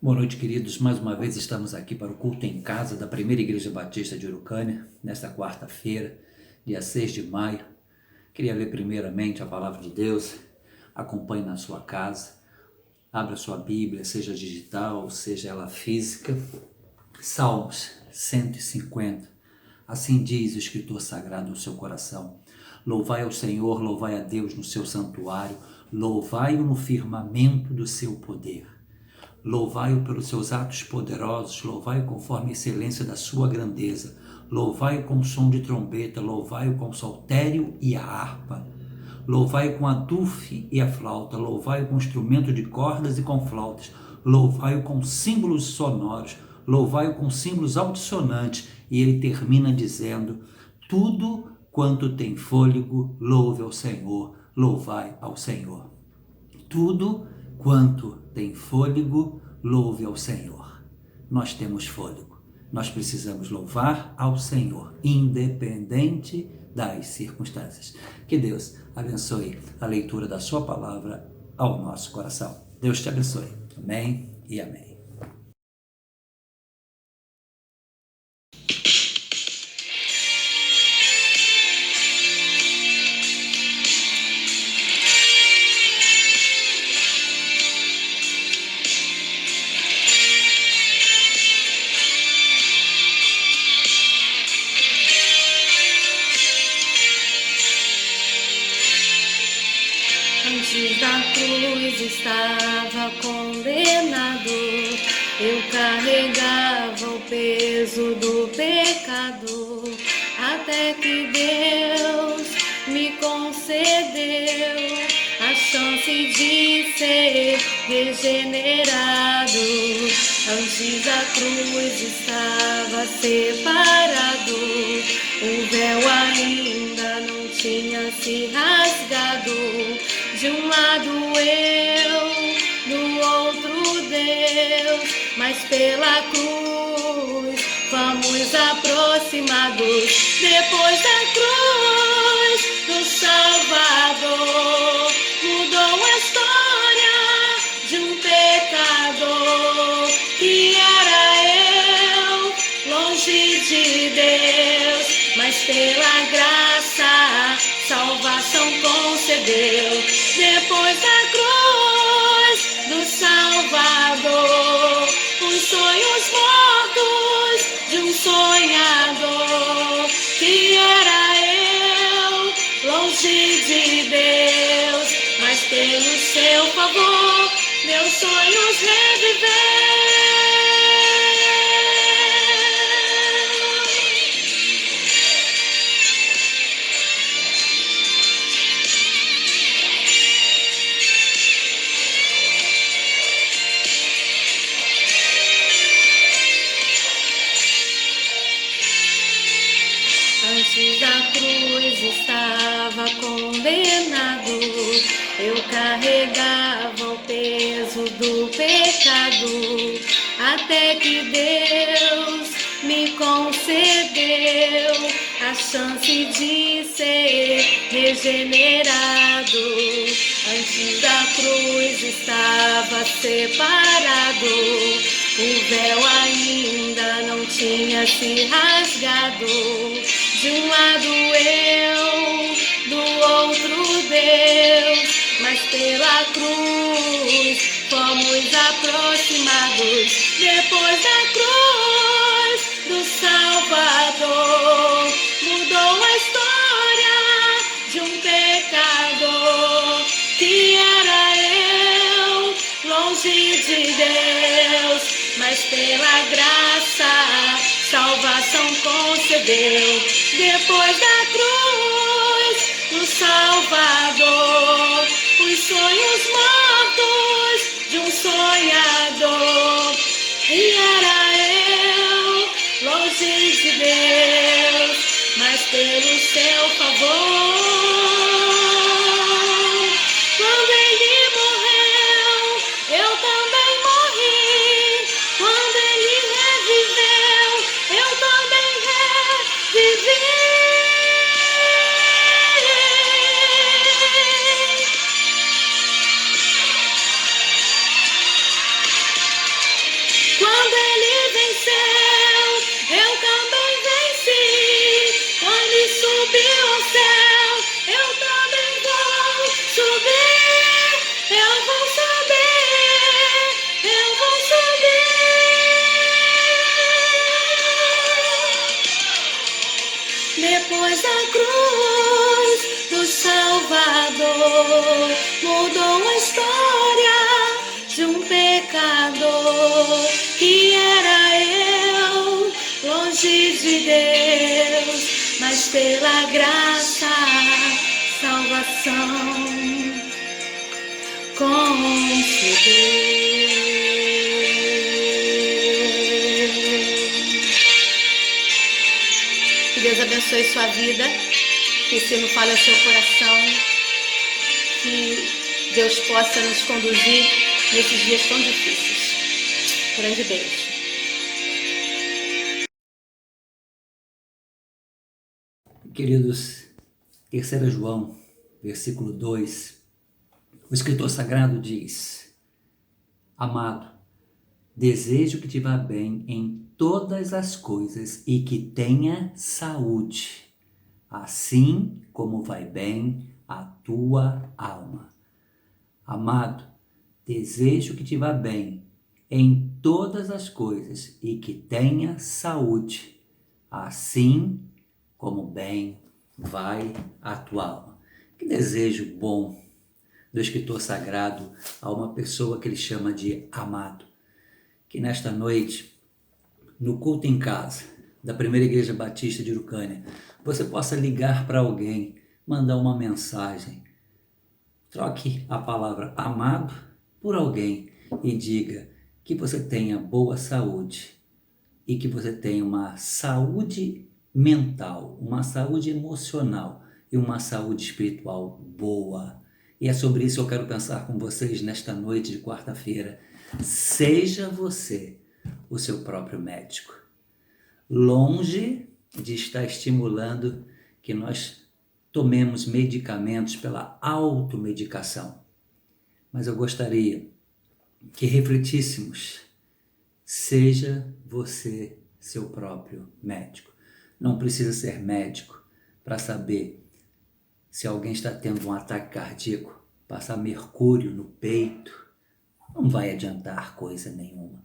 Boa noite, queridos. Mais uma vez estamos aqui para o culto em casa da Primeira Igreja Batista de Urucânia, nesta quarta-feira, dia 6 de maio. Queria ler primeiramente a palavra de Deus. Acompanhe na sua casa, abra sua Bíblia, seja digital, seja ela física. Salmos 150. Assim diz o escritor sagrado no seu coração: louvai ao Senhor, louvai a Deus no seu santuário, louvai-o no firmamento do seu poder. Louvai-o pelos seus atos poderosos, louvai-o conforme a excelência da sua grandeza, louvai-o com o som de trombeta, louvai-o com o saltério e a harpa, louvai-o com a dufe e a flauta, louvai-o com instrumento de cordas e com flautas, louvai-o com símbolos sonoros, louvai-o com símbolos altissonantes. E ele termina dizendo: tudo quanto tem fôlego, louve ao Senhor, louvai ao Senhor. Tudo quanto tem fôlego, louve ao Senhor. Nós temos fôlego. Nós precisamos louvar ao Senhor, independente das circunstâncias. Que Deus abençoe a leitura da sua palavra ao nosso coração. Deus te abençoe. Amém e amém. Antes da cruz estava condenado, eu carregava o peso do pecado, até que Deus me concedeu a chance de ser regenerado. Antes da cruz estava separado, o véu ainda não tinha se rasgado. De um lado eu, do outro Deus, mas pela cruz fomos aproximados. Depois da cruz do Salvador, mudou a história de um pecador que era eu, longe de Deus, mas pela graça salvação concedeu. Depois da cruz do Salvador, os sonhos mortos de um sonhador que era eu, longe de Deus, mas pelo seu favor meus sonhos reviver. Antes da cruz estava condenado, eu carregava o peso do pecado, até que Deus me concedeu a chance de ser regenerado. Antes da cruz estava separado, o véu ainda não tinha se rasgado. De um lado eu, do outro Deus, mas pela cruz fomos aproximados. Depois da cruz do Salvador, mudou a história de um pecador que era eu, longe de Deus, mas pela graça salvação concedeu. Depois da cruz do Salvador, os sonhos mortos de um sonhador e era eu, longe de Deus, mas pelo seu favor. Quando ele morreu, eu também morri. Quando ele reviveu, eu também revivi. mudou a história de um pecador que era eu, longe de Deus, mas pela graça, salvação concedeu. Que Deus abençoe sua vida, que esse não fale ao seu coração, que Deus possa nos conduzir nesses dias tão difíceis. Grande beijo. Queridos, 3 João, versículo 2, o escritor sagrado diz: Amado, desejo que te vá bem em todas as coisas e que tenha saúde, assim como vai bem a tua alma. Amado, desejo que te vá bem em todas as coisas e que tenha saúde, assim como bem vai a tua alma. Que desejo bom do escritor sagrado a uma pessoa que ele chama de amado. Que nesta noite, no culto em casa da Primeira Igreja Batista de Urucânia, você possa ligar para alguém, mandar uma mensagem. Troque a palavra amado por alguém e diga que você tenha boa saúde e que você tenha uma saúde mental, uma saúde emocional e uma saúde espiritual boa. E é sobre isso que eu quero pensar com vocês nesta noite de quarta-feira. Seja você o seu próprio médico. Longe de estar estimulando que nós tomemos medicamentos pela automedicação. Mas eu gostaria que refletíssemos. Seja você seu próprio médico. Não precisa ser médico para saber se alguém está tendo um ataque cardíaco, passar mercúrio no peito, não vai adiantar coisa nenhuma.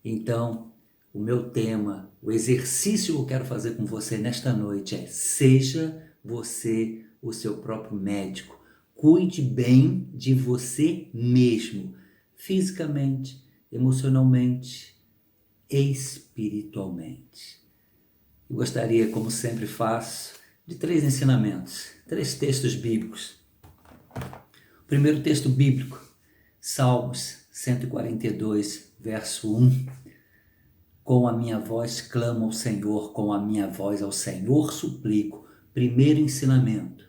Então, o meu tema, o exercício que eu quero fazer com você nesta noite é: seja você o seu próprio médico. Cuide bem de você mesmo, fisicamente, emocionalmente, espiritualmente. Eu gostaria, como sempre faço, de 3 ensinamentos, 3 textos bíblicos. O primeiro texto bíblico, Salmos 142, verso 1. Com a minha voz clamo ao Senhor, com a minha voz ao Senhor suplico. Primeiro ensinamento: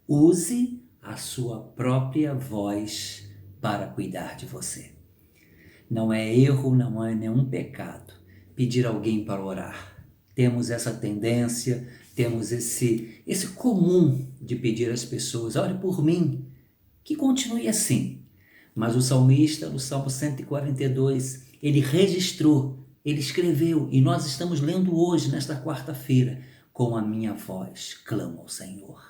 use a sua própria voz para cuidar de você. Não é erro, não é nenhum pecado pedir alguém para orar. Temos essa tendência, temos esse comum de pedir às pessoas: ore por mim, que continue assim. Mas o salmista, no Salmo 142, ele registrou, ele escreveu, e nós estamos lendo hoje, nesta quarta-feira: com a minha voz clamo ao Senhor.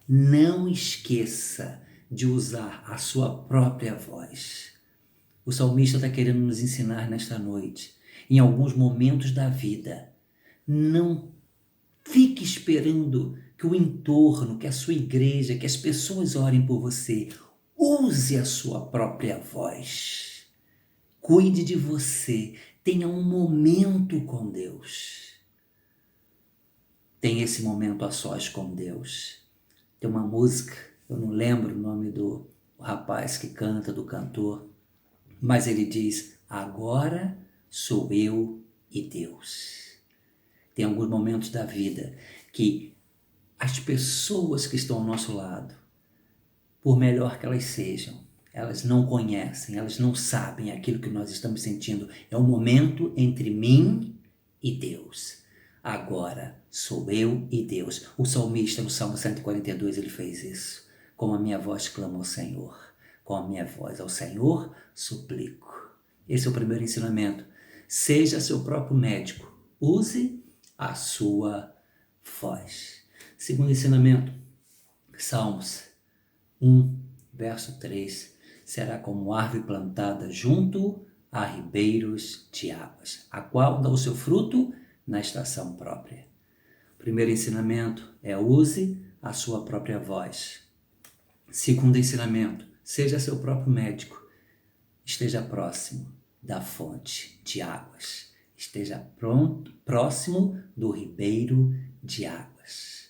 Não esqueça de usar a sua própria voz. O salmista está querendo nos ensinar nesta noite, em alguns momentos da vida, não fique esperando que o entorno, que a sua igreja, que as pessoas orem por você. Use a sua própria voz. Cuide de você. Tenha um momento com Deus. Tenha esse momento a sós com Deus. Tem uma música, eu não lembro o nome do rapaz que canta, do cantor, mas ele diz: agora sou eu e Deus. Tem alguns momentos da vida que as pessoas que estão ao nosso lado, por melhor que elas sejam, elas não conhecem, elas não sabem aquilo que nós estamos sentindo. É um momento entre mim e Deus. Agora sou eu e Deus. O salmista, no Salmo 142, ele fez isso. Com a minha voz clamo ao Senhor. Com a minha voz ao Senhor suplico. Esse é o primeiro ensinamento. Seja seu próprio médico. Use a sua voz. Segundo ensinamento, Salmos 1, verso 3. Será como árvore plantada junto a ribeiros de águas, a qual dá o seu fruto na estação própria. O primeiro ensinamento é: use a sua própria voz. Segundo ensinamento, seja seu próprio médico. Esteja próximo da fonte de águas. Esteja próximo do ribeiro de águas.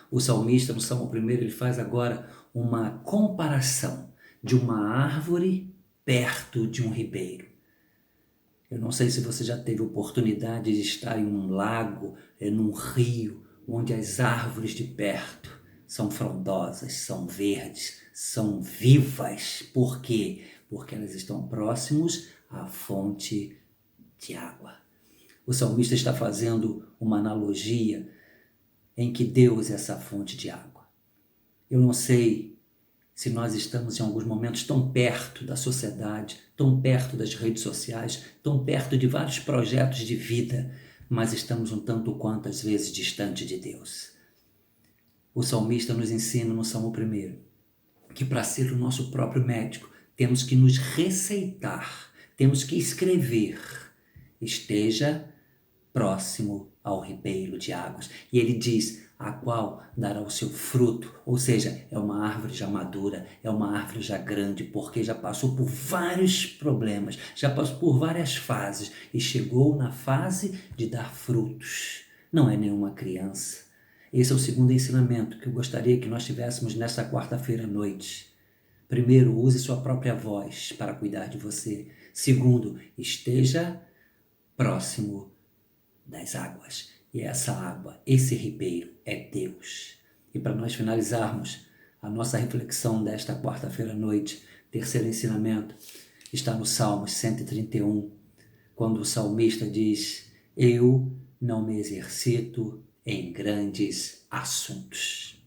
O salmista, no Salmo 1, ele faz agora uma comparação de uma árvore perto de um ribeiro. Eu não sei se você já teve oportunidade de estar em um lago, num rio, onde as árvores de perto são frondosas, são verdes, são vivas. Por quê? Porque elas estão próximos à fonte de água. O salmista está fazendo uma analogia em que Deus é essa fonte de água. Eu não sei se nós estamos em alguns momentos tão perto da sociedade, tão perto das redes sociais, tão perto de vários projetos de vida, mas estamos um tanto quanto às vezes distante de Deus. O salmista nos ensina no Salmo 1 que para ser o nosso próprio médico, temos que nos receitar, temos que escrever, esteja próximo ao ribeiro de águas. E ele diz, a qual dará o seu fruto, ou seja, é uma árvore já madura, é uma árvore já grande, porque já passou por vários problemas, já passou por várias fases e chegou na fase de dar frutos. Não é nenhuma criança. Esse é o segundo ensinamento que eu gostaria que nós tivéssemos nesta quarta-feira à noite. Primeiro, use sua própria voz para cuidar de você. Segundo, esteja próximo das águas. E essa água, esse ribeiro é Deus. E para nós finalizarmos a nossa reflexão desta quarta-feira à noite, terceiro ensinamento, está no Salmos 131, quando o salmista diz, eu não me exercito em grandes assuntos.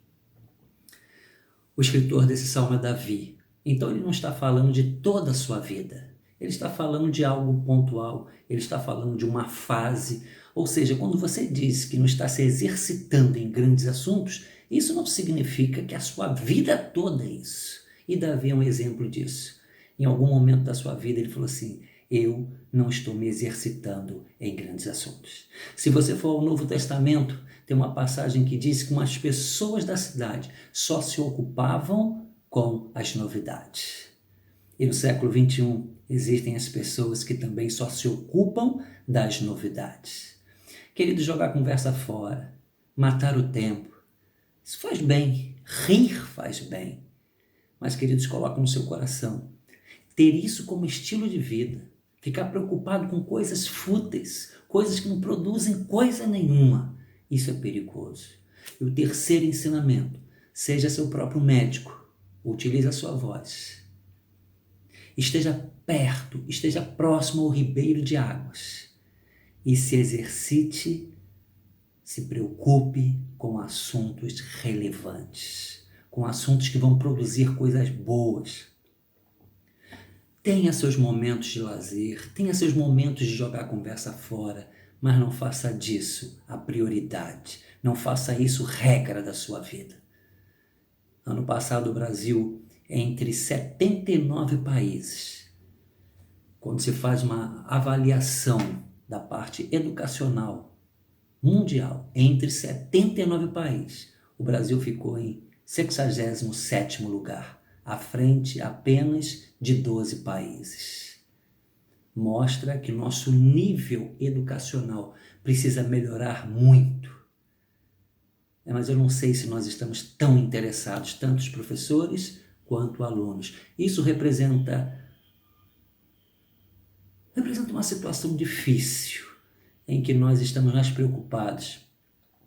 O escritor desse salmo é Davi. Então ele não está falando de toda a sua vida. Ele está falando de algo pontual. Ele está falando de uma fase. Ou seja, quando você diz que não está se exercitando em grandes assuntos, isso não significa que a sua vida toda é isso. E Davi é um exemplo disso. Em algum momento da sua vida ele falou assim, eu não estou me exercitando em grandes assuntos. Se você for ao Novo Testamento, tem uma passagem que diz que as pessoas da cidade só se ocupavam com as novidades. E no século XXI existem as pessoas que também só se ocupam das novidades. Querido, jogar a conversa fora, matar o tempo, isso faz bem, rir faz bem. Mas, queridos, coloca no seu coração, ter isso como estilo de vida, ficar preocupado com coisas fúteis, coisas que não produzem coisa nenhuma, isso é perigoso. E o terceiro ensinamento, seja seu próprio médico, utilize a sua voz. Esteja perto, esteja próximo ao ribeiro de águas e se exercite, se preocupe com assuntos relevantes, com assuntos que vão produzir coisas boas. Tenha seus momentos de lazer, tenha seus momentos de jogar a conversa fora, mas não faça disso a prioridade, não faça isso regra da sua vida. Ano passado o Brasil, entre 79 países, quando se faz uma avaliação da parte educacional mundial, entre 79 países, o Brasil ficou em 67º lugar, à frente apenas de 12 países. Mostra que nosso nível educacional precisa melhorar muito. Mas eu não sei se nós estamos tão interessados, tanto os professores quanto alunos. Isso representa uma situação difícil, em que nós estamos mais preocupados,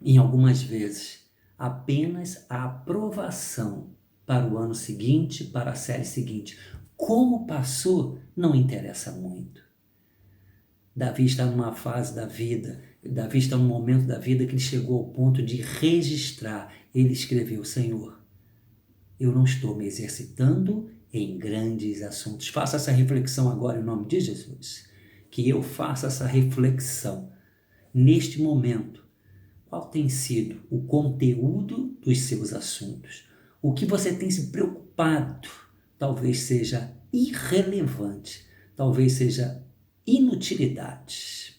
em algumas vezes, apenas a aprovação para o ano seguinte, para a série seguinte. Como passou, não interessa muito. Davi está numa fase da vida, Davi está num momento da vida que ele chegou ao ponto de registrar. Ele escreveu, Senhor, eu não estou me exercitando em grandes assuntos. Faça essa reflexão agora em nome de Jesus. Que eu faça essa reflexão neste momento. Qual tem sido o conteúdo dos seus assuntos? O que você tem se preocupado talvez seja irrelevante, talvez seja inutilidade.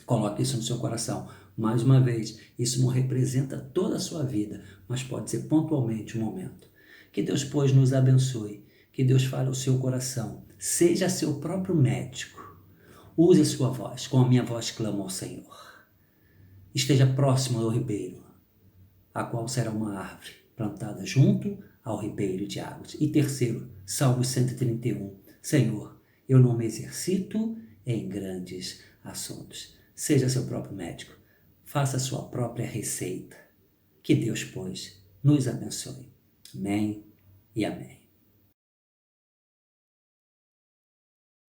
Coloque isso no seu coração. Mais uma vez, isso não representa toda a sua vida, mas pode ser pontualmente um momento. Que Deus, pois, nos abençoe. Que Deus fale ao seu coração. Seja seu próprio médico. Use a sua voz, como a minha voz clama ao Senhor. Esteja próximo ao ribeiro, a qual será uma árvore plantada junto ao ribeiro de águas. E terceiro, Salmo 131. Senhor, eu não me exercito em grandes assuntos. Seja seu próprio médico. Faça a sua própria receita. Que Deus, pois, nos abençoe. Amém e amém.